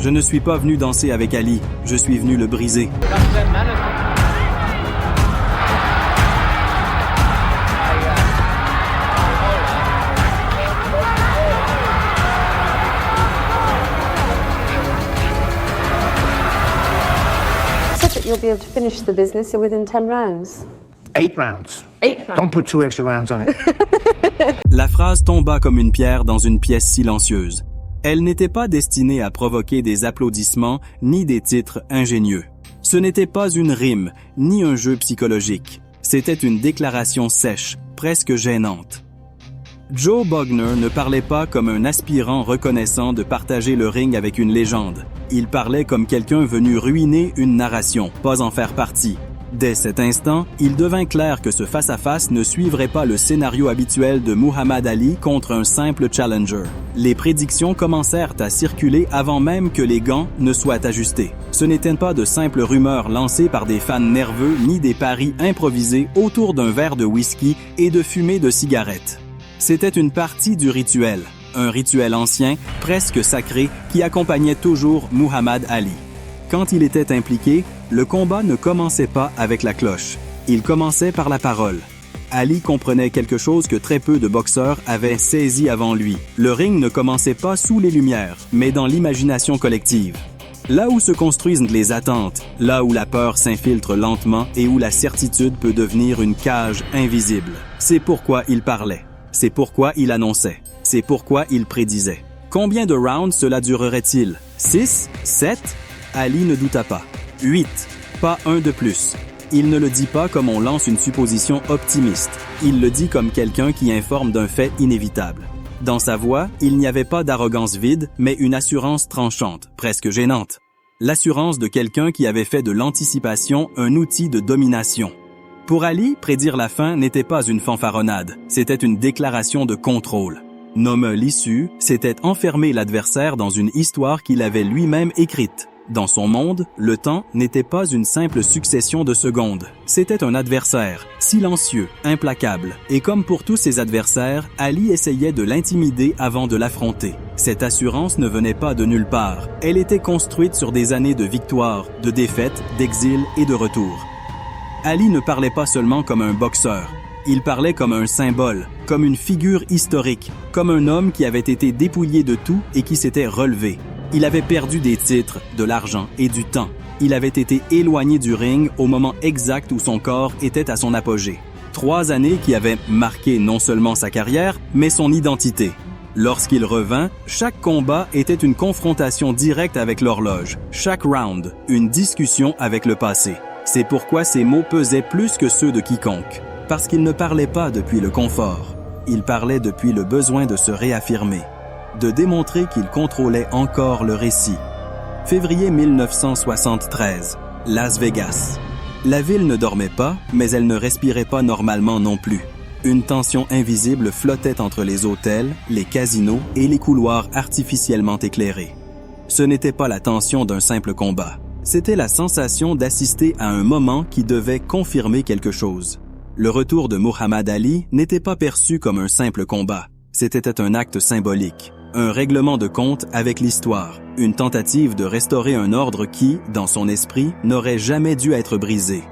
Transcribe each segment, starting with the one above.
Je ne suis pas venu danser avec Ali, je suis venu le briser. You'll be able to finish the business within 10 rounds. 8 rounds. 8 rounds. Don't put 2 extra rounds on it. La phrase tomba comme une pierre dans une pièce silencieuse. Elle n'était pas destinée à provoquer des applaudissements ni des titres ingénieux. Ce n'était pas une rime, ni un jeu psychologique. C'était une déclaration sèche, presque gênante. Joe Bogner ne parlait pas comme un aspirant reconnaissant de partager le ring avec une légende. Il parlait comme quelqu'un venu ruiner une narration, pas en faire partie. Dès cet instant, il devint clair que ce face-à-face ne suivrait pas le scénario habituel de Muhammad Ali contre un simple challenger. Les prédictions commencèrent à circuler avant même que les gants ne soient ajustés. Ce n'étaient pas de simples rumeurs lancées par des fans nerveux ni des paris improvisés autour d'un verre de whisky et de fumée de cigarettes. C'était une partie du rituel, un rituel ancien, presque sacré, qui accompagnait toujours Muhammad Ali. Quand il était impliqué, le combat ne commençait pas avec la cloche. Il commençait par la parole. Ali comprenait quelque chose que très peu de boxeurs avaient saisi avant lui. Le ring ne commençait pas sous les lumières, mais dans l'imagination collective. Là où se construisent les attentes, là où la peur s'infiltre lentement et où la certitude peut devenir une cage invisible. C'est pourquoi il parlait. C'est pourquoi il annonçait. C'est pourquoi il prédisait. Combien de rounds cela durerait-il? 6? 7? Ali ne douta pas. 8. Pas un de plus. Il ne le dit pas comme on lance une supposition optimiste. Il le dit comme quelqu'un qui informe d'un fait inévitable. Dans sa voix, il n'y avait pas d'arrogance vide, mais une assurance tranchante, presque gênante. L'assurance de quelqu'un qui avait fait de l'anticipation un outil de domination. Pour Ali, prédire la fin n'était pas une fanfaronnade, c'était une déclaration de contrôle. Nommer l'issue, c'était enfermer l'adversaire dans une histoire qu'il avait lui-même écrite. Dans son monde, le temps n'était pas une simple succession de secondes. C'était un adversaire, silencieux, implacable. Et comme pour tous ses adversaires, Ali essayait de l'intimider avant de l'affronter. Cette assurance ne venait pas de nulle part. Elle était construite sur des années de victoires, de défaites, d'exil et de retour. Ali ne parlait pas seulement comme un boxeur. Il parlait comme un symbole, comme une figure historique, comme un homme qui avait été dépouillé de tout et qui s'était relevé. Il avait perdu des titres, de l'argent et du temps. Il avait été éloigné du ring au moment exact où son corps était à son apogée. 3 années qui avaient marqué non seulement sa carrière, mais son identité. Lorsqu'il revint, chaque combat était une confrontation directe avec l'horloge. Chaque round, une discussion avec le passé. C'est pourquoi ses mots pesaient plus que ceux de quiconque. Parce qu'il ne parlait pas depuis le confort. Il parlait depuis le besoin de se réaffirmer. De démontrer qu'il contrôlait encore le récit. Février 1973, Las Vegas. La ville ne dormait pas, mais elle ne respirait pas normalement non plus. Une tension invisible flottait entre les hôtels, les casinos et les couloirs artificiellement éclairés. Ce n'était pas la tension d'un simple combat. C'était la sensation d'assister à un moment qui devait confirmer quelque chose. Le retour de Muhammad Ali n'était pas perçu comme un simple combat. C'était un acte symbolique. Un règlement de compte avec l'histoire, une tentative de restaurer un ordre qui, dans son esprit, n'aurait jamais dû être brisé.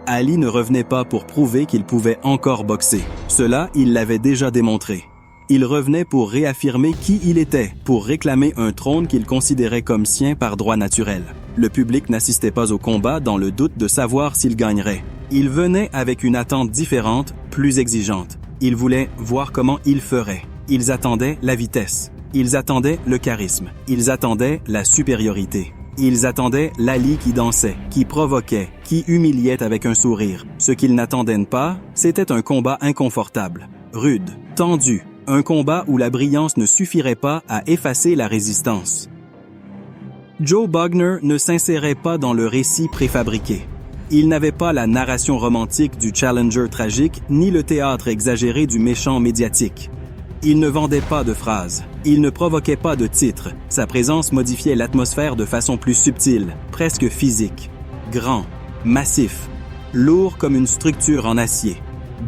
Ali ne revenait pas pour prouver qu'il pouvait encore boxer. Cela, il l'avait déjà démontré. Il revenait pour réaffirmer qui il était, pour réclamer un trône qu'il considérait comme sien par droit naturel. Le public n'assistait pas au combat dans le doute de savoir s'il gagnerait. Il venait avec une attente différente, plus exigeante. Ils voulaient voir comment il ferait. Ils attendaient la vitesse. Ils attendaient le charisme. Ils attendaient la supériorité. Ils attendaient l'Ali qui dansait, qui provoquait, qui humiliait avec un sourire. Ce qu'ils n'attendaient pas, c'était un combat inconfortable, rude, tendu, un combat où la brillance ne suffirait pas à effacer la résistance. Joe Bogner ne s'insérait pas dans le récit préfabriqué. Il n'avait pas la narration romantique du challenger tragique, ni le théâtre exagéré du méchant médiatique. Il ne vendait pas de phrases. Il ne provoquait pas de titres. Sa présence modifiait l'atmosphère de façon plus subtile, presque physique. Grand, massif, lourd comme une structure en acier.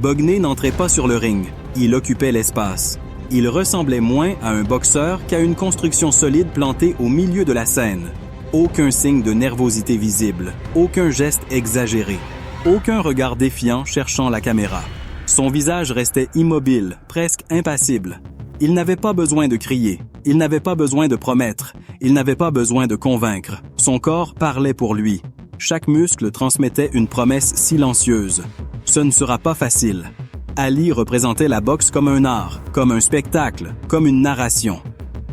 Bogner n'entrait pas sur le ring. Il occupait l'espace. Il ressemblait moins à un boxeur qu'à une construction solide plantée au milieu de la scène. Aucun signe de nervosité visible, aucun geste exagéré, aucun regard défiant cherchant la caméra. Son visage restait immobile, presque impassible. Il n'avait pas besoin de crier, il n'avait pas besoin de promettre, il n'avait pas besoin de convaincre. Son corps parlait pour lui. Chaque muscle transmettait une promesse silencieuse. Ce ne sera pas facile. Ali représentait la boxe comme un art, comme un spectacle, comme une narration.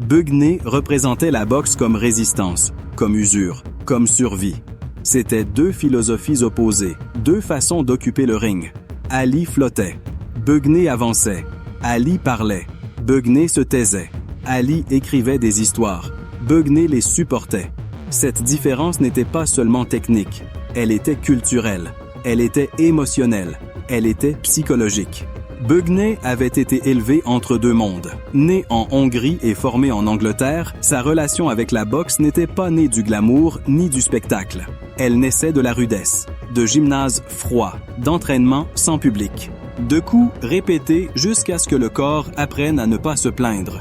Bugney représentait la boxe comme résistance, comme usure, comme survie. C'étaient deux philosophies opposées, deux façons d'occuper le ring. Ali flottait. Bugney avançait. Ali parlait. Bugney se taisait. Ali écrivait des histoires. Bugney les supportait. Cette différence n'était pas seulement technique. Elle était culturelle. Elle était émotionnelle. Elle était psychologique. Bugney avait été élevé entre deux mondes. Né en Hongrie et formé en Angleterre, sa relation avec la boxe n'était pas née du glamour ni du spectacle. Elle naissait de la rudesse, de gymnases froids, d'entraînement sans public, de coups répétés jusqu'à ce que le corps apprenne à ne pas se plaindre.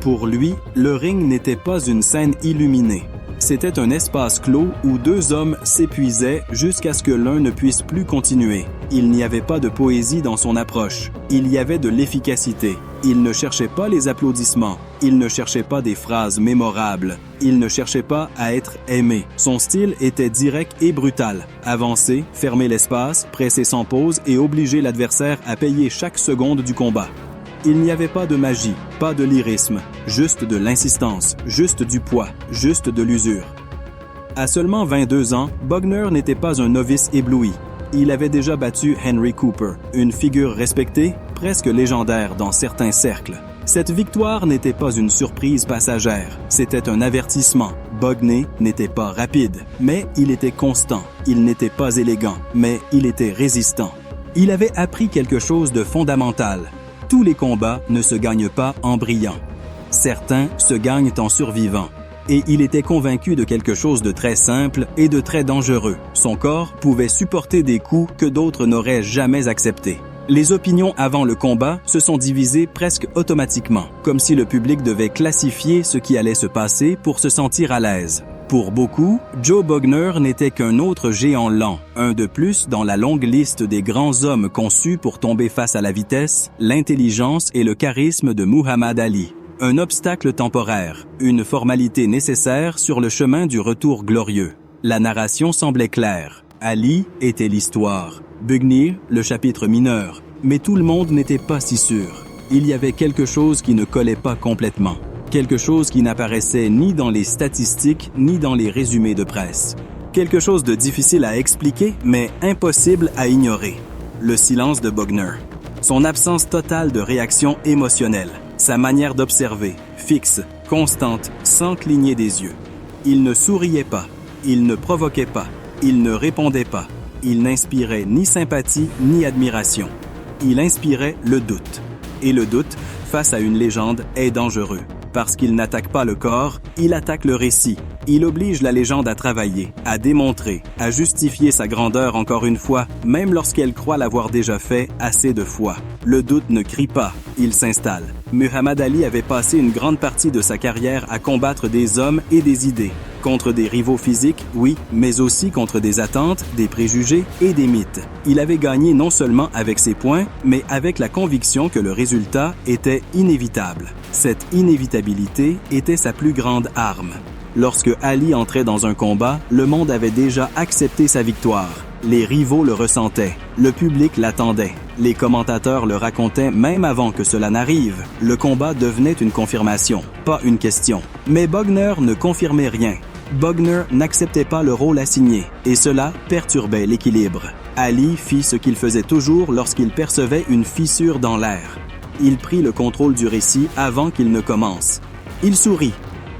Pour lui, le ring n'était pas une scène illuminée. C'était un espace clos où deux hommes s'épuisaient jusqu'à ce que l'un ne puisse plus continuer. Il n'y avait pas de poésie dans son approche. Il y avait de l'efficacité. Il ne cherchait pas les applaudissements. Il ne cherchait pas des phrases mémorables. Il ne cherchait pas à être aimé. Son style était direct et brutal. Avancer, fermer l'espace, presser sans pause et obliger l'adversaire à payer chaque seconde du combat. Il n'y avait pas de magie, pas de lyrisme, juste de l'insistance, juste du poids, juste de l'usure. À seulement 22 ans, Bugner n'était pas un novice ébloui. Il avait déjà battu Henry Cooper, une figure respectée, presque légendaire dans certains cercles. Cette victoire n'était pas une surprise passagère, c'était un avertissement. Bugney n'était pas rapide, mais il était constant. Il n'était pas élégant, mais il était résistant. Il avait appris quelque chose de fondamental. Tous les combats ne se gagnent pas en brillant. Certains se gagnent en survivant. Et il était convaincu de quelque chose de très simple et de très dangereux. Son corps pouvait supporter des coups que d'autres n'auraient jamais acceptés. Les opinions avant le combat se sont divisées presque automatiquement, comme si le public devait classifier ce qui allait se passer pour se sentir à l'aise. Pour beaucoup, Joe Bugner n'était qu'un autre géant lent, un de plus dans la longue liste des grands hommes conçus pour tomber face à la vitesse, l'intelligence et le charisme de Muhammad Ali. Un obstacle temporaire, une formalité nécessaire sur le chemin du retour glorieux. La narration semblait claire. Ali était l'histoire, Bugney le chapitre mineur, mais tout le monde n'était pas si sûr. Il y avait quelque chose qui ne collait pas complètement. Quelque chose qui n'apparaissait ni dans les statistiques ni dans les résumés de presse. Quelque chose de difficile à expliquer, mais impossible à ignorer. Le silence de Bugner. Son absence totale de réaction émotionnelle. Sa manière d'observer, fixe, constante, sans cligner des yeux. Il ne souriait pas. Il ne provoquait pas. Il ne répondait pas. Il n'inspirait ni sympathie ni admiration. Il inspirait le doute. Et le doute, face à une légende, est dangereux. Parce qu'il n'attaque pas le corps, il attaque le récit. Il oblige la légende à travailler, à démontrer, à justifier sa grandeur encore une fois, même lorsqu'elle croit l'avoir déjà fait assez de fois. Le doute ne crie pas, il s'installe. Muhammad Ali avait passé une grande partie de sa carrière à combattre des hommes et des idées. Contre des rivaux physiques, oui, mais aussi contre des attentes, des préjugés et des mythes. Il avait gagné non seulement avec ses points, mais avec la conviction que le résultat était inévitable. Cette inévitabilité était sa plus grande arme. Lorsque Ali entrait dans un combat, le monde avait déjà accepté sa victoire. Les rivaux le ressentaient, le public l'attendait. Les commentateurs le racontaient même avant que cela n'arrive. Le combat devenait une confirmation, pas une question. Mais Bugner ne confirmait rien. Bugner n'acceptait pas le rôle assigné, et cela perturbait l'équilibre. Ali fit ce qu'il faisait toujours lorsqu'il percevait une fissure dans l'air. Il prit le contrôle du récit avant qu'il ne commence. Il sourit,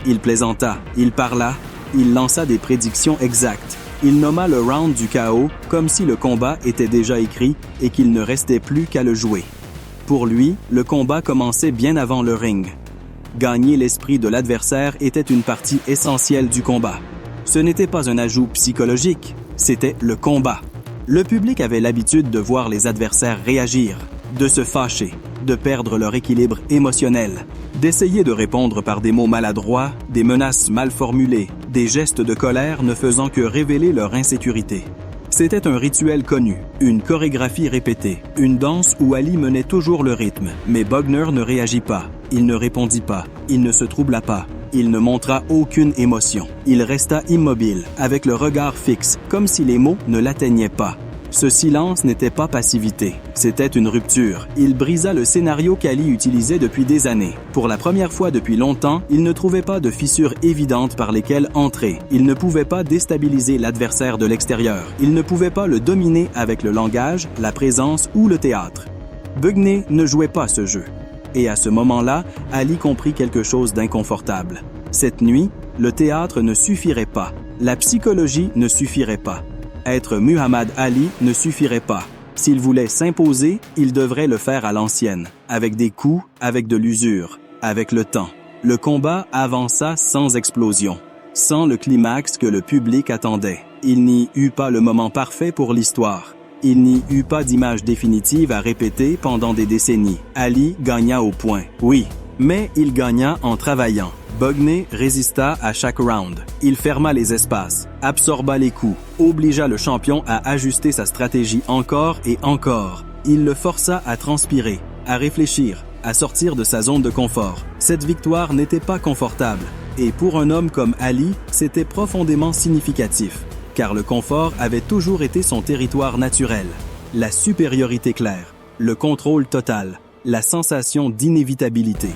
il plaisanta, il parla, il lança des prédictions exactes. Il nomma le round du chaos comme si le combat était déjà écrit et qu'il ne restait plus qu'à le jouer. Pour lui, le combat commençait bien avant le ring. Gagner l'esprit de l'adversaire était une partie essentielle du combat. Ce n'était pas un ajout psychologique, c'était le combat. Le public avait l'habitude de voir les adversaires réagir. de se fâcher, de perdre leur équilibre émotionnel, d'essayer de répondre par des mots maladroits, des menaces mal formulées, des gestes de colère ne faisant que révéler leur insécurité. C'était un rituel connu, une chorégraphie répétée, une danse où Ali menait toujours le rythme, mais Bogner ne réagit pas, il ne répondit pas, il ne se troubla pas, il ne montra aucune émotion. Il resta immobile, avec le regard fixe, comme si les mots ne l'atteignaient pas. Ce silence n'était pas passivité, c'était une rupture. Il brisa le scénario qu'Ali utilisait depuis des années. Pour la première fois depuis longtemps, il ne trouvait pas de fissures évidentes par lesquelles entrer. Il ne pouvait pas déstabiliser l'adversaire de l'extérieur. Il ne pouvait pas le dominer avec le langage, la présence ou le théâtre. Bugner ne jouait pas ce jeu. Et à ce moment-là, Ali comprit quelque chose d'inconfortable. Cette nuit, le théâtre ne suffirait pas. La psychologie ne suffirait pas. Être Muhammad Ali ne suffirait pas. S'il voulait s'imposer, il devrait le faire à l'ancienne, avec des coups, avec de l'usure, avec le temps. Le combat avança sans explosion, sans le climax que le public attendait. Il n'y eut pas le moment parfait pour l'histoire. Il n'y eut pas d'image définitive à répéter pendant des décennies. Ali gagna au point, oui, mais il gagna en travaillant. Bugner résista à chaque round. Il ferma les espaces, absorba les coups, obligea le champion à ajuster sa stratégie encore et encore. Il le força à transpirer, à réfléchir, à sortir de sa zone de confort. Cette victoire n'était pas confortable. Et pour un homme comme Ali, c'était profondément significatif, car le confort avait toujours été son territoire naturel. La supériorité claire, le contrôle total, la sensation d'inévitabilité.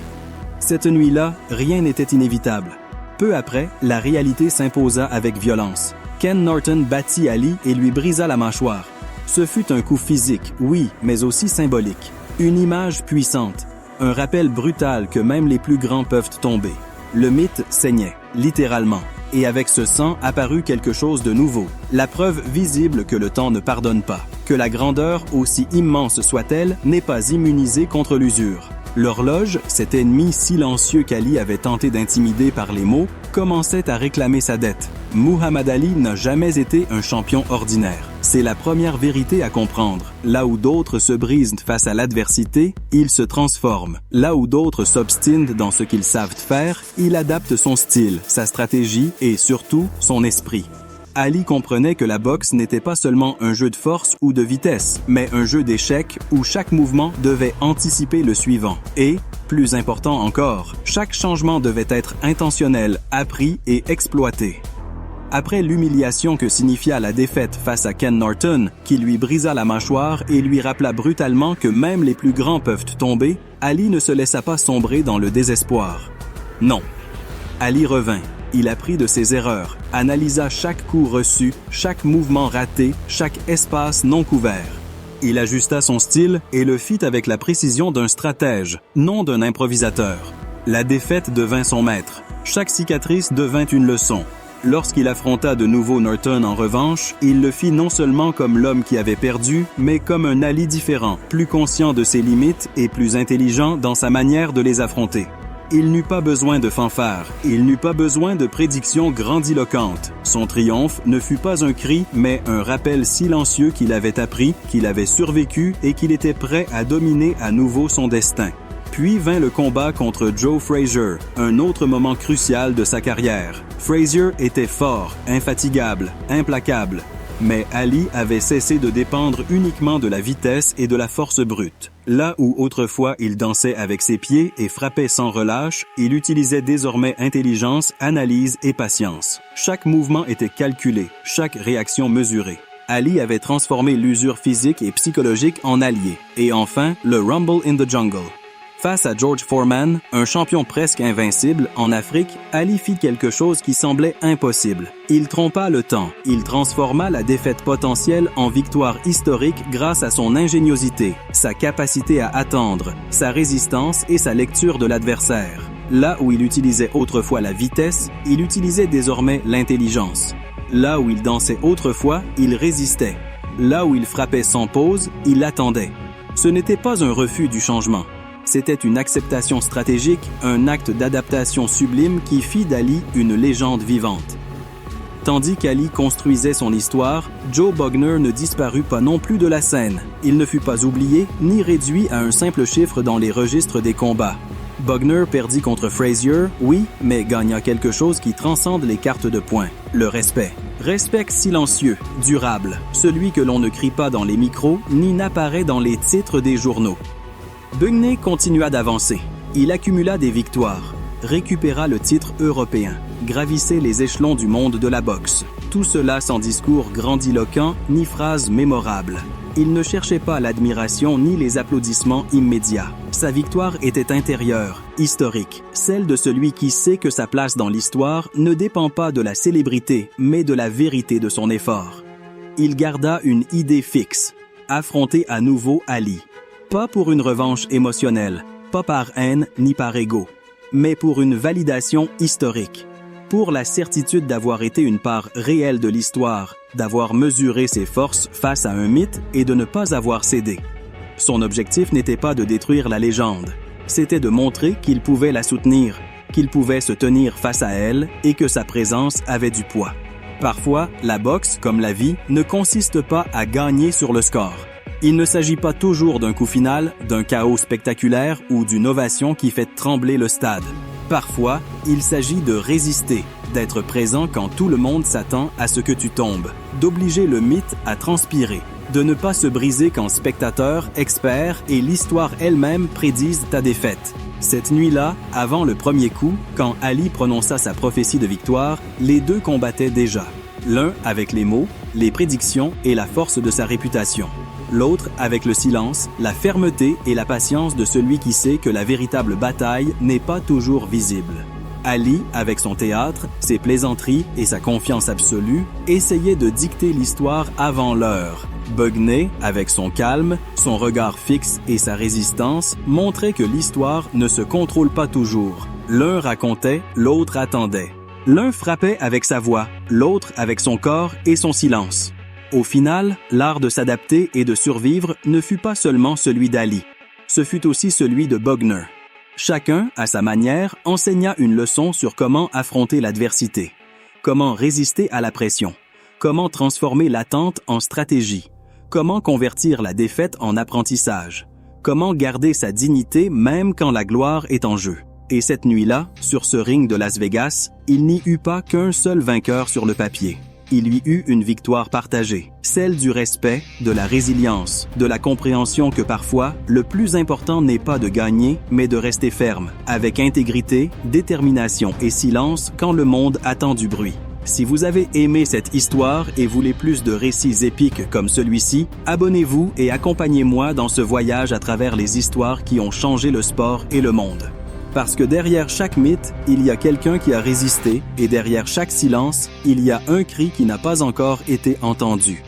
Cette nuit-là, rien n'était inévitable. Peu après, la réalité s'imposa avec violence. Ken Norton battit Ali et lui brisa la mâchoire. Ce fut un coup physique, oui, mais aussi symbolique. Une image puissante, un rappel brutal que même les plus grands peuvent tomber. Le mythe saignait, littéralement. Et avec ce sang apparut quelque chose de nouveau. La preuve visible que le temps ne pardonne pas. Que la grandeur, aussi immense soit-elle, n'est pas immunisée contre l'usure. L'horloge, cet ennemi silencieux qu'Ali avait tenté d'intimider par les mots, commençait à réclamer sa dette. Muhammad Ali n'a jamais été un champion ordinaire. C'est la première vérité à comprendre. Là où d'autres se brisent face à l'adversité, il se transforme. Là où d'autres s'obstinent dans ce qu'ils savent faire, il adapte son style, sa stratégie et surtout son esprit. Ali comprenait que la boxe n'était pas seulement un jeu de force ou de vitesse, mais un jeu d'échecs où chaque mouvement devait anticiper le suivant. Et, plus important encore, chaque changement devait être intentionnel, appris et exploité. Après l'humiliation que signifia la défaite face à Ken Norton, qui lui brisa la mâchoire et lui rappela brutalement que même les plus grands peuvent tomber, Ali ne se laissa pas sombrer dans le désespoir. Non. Ali revint. Il apprit de ses erreurs, analysa chaque coup reçu, chaque mouvement raté, chaque espace non couvert. Il ajusta son style et le fit avec la précision d'un stratège, non d'un improvisateur. La défaite devint son maître. Chaque cicatrice devint une leçon. Lorsqu'il affronta de nouveau Norton en revanche, il le fit non seulement comme l'homme qui avait perdu, mais comme un Ali différent, plus conscient de ses limites et plus intelligent dans sa manière de les affronter. Il n'eut pas besoin de fanfares, il n'eut pas besoin de prédictions grandiloquentes. Son triomphe ne fut pas un cri, mais un rappel silencieux qu'il avait appris, qu'il avait survécu et qu'il était prêt à dominer à nouveau son destin. Puis vint le combat contre Joe Frazier, un autre moment crucial de sa carrière. Frazier était fort, infatigable, implacable. Mais Ali avait cessé de dépendre uniquement de la vitesse et de la force brute. Là où autrefois il dansait avec ses pieds et frappait sans relâche, il utilisait désormais intelligence, analyse et patience. Chaque mouvement était calculé, chaque réaction mesurée. Ali avait transformé l'usure physique et psychologique en allié. Et enfin, le Rumble in the Jungle. Face à George Foreman, un champion presque invincible en Afrique, Ali fit quelque chose qui semblait impossible. Il trompa le temps. Il transforma la défaite potentielle en victoire historique grâce à son ingéniosité, sa capacité à attendre, sa résistance et sa lecture de l'adversaire. Là où il utilisait autrefois la vitesse, il utilisait désormais l'intelligence. Là où il dansait autrefois, il résistait. Là où il frappait sans pause, il attendait. Ce n'était pas un refus du changement. C'était une acceptation stratégique, un acte d'adaptation sublime qui fit d'Ali une légende vivante. Tandis qu'Ali construisait son histoire, Joe Bugner ne disparut pas non plus de la scène. Il ne fut pas oublié ni réduit à un simple chiffre dans les registres des combats. Bugner perdit contre Frazier, oui, mais gagna quelque chose qui transcende les cartes de poing, le respect. Respect silencieux, durable, celui que l'on ne crie pas dans les micros ni n'apparaît dans les titres des journaux. Bugney continua d'avancer. Il accumula des victoires, récupéra le titre européen, gravissait les échelons du monde de la boxe. Tout cela sans discours grandiloquent ni phrases mémorables. Il ne cherchait pas l'admiration ni les applaudissements immédiats. Sa victoire était intérieure, historique, celle de celui qui sait que sa place dans l'histoire ne dépend pas de la célébrité, mais de la vérité de son effort. Il garda une idée fixe, affronter à nouveau Ali. Pas pour une revanche émotionnelle, pas par haine ni par ego, mais pour une validation historique. Pour la certitude d'avoir été une part réelle de l'histoire, d'avoir mesuré ses forces face à un mythe et de ne pas avoir cédé. Son objectif n'était pas de détruire la légende, c'était de montrer qu'il pouvait la soutenir, qu'il pouvait se tenir face à elle et que sa présence avait du poids. Parfois, la boxe, comme la vie, ne consiste pas à gagner sur le score. Il ne s'agit pas toujours d'un coup final, d'un chaos spectaculaire ou d'une ovation qui fait trembler le stade. Parfois, il s'agit de résister, d'être présent quand tout le monde s'attend à ce que tu tombes, d'obliger le mythe à transpirer, de ne pas se briser quand spectateurs, experts et l'histoire elle-même prédisent ta défaite. Cette nuit-là, avant le premier coup, quand Ali prononça sa prophétie de victoire, les deux combattaient déjà. L'un avec les mots, les prédictions et la force de sa réputation. L'autre avec le silence, la fermeté et la patience de celui qui sait que la véritable bataille n'est pas toujours visible. Ali, avec son théâtre, ses plaisanteries et sa confiance absolue, essayait de dicter l'histoire avant l'heure. Bugney, avec son calme, son regard fixe et sa résistance, montrait que l'histoire ne se contrôle pas toujours. L'un racontait, l'autre attendait. L'un frappait avec sa voix, l'autre avec son corps et son silence. Au final, l'art de s'adapter et de survivre ne fut pas seulement celui d'Ali. Ce fut aussi celui de Bugner. Chacun, à sa manière, enseigna une leçon sur comment affronter l'adversité, comment résister à la pression, comment transformer l'attente en stratégie, comment convertir la défaite en apprentissage, comment garder sa dignité même quand la gloire est en jeu. Et cette nuit-là, sur ce ring de Las Vegas, il n'y eut pas qu'un seul vainqueur sur le papier. Il y eut une victoire partagée, celle du respect, de la résilience, de la compréhension que parfois, le plus important n'est pas de gagner, mais de rester ferme, avec intégrité, détermination et silence quand le monde attend du bruit. Si vous avez aimé cette histoire et voulez plus de récits épiques comme celui-ci, abonnez-vous et accompagnez-moi dans ce voyage à travers les histoires qui ont changé le sport et le monde. Parce que derrière chaque mythe, il y a quelqu'un qui a résisté et derrière chaque silence, il y a un cri qui n'a pas encore été entendu.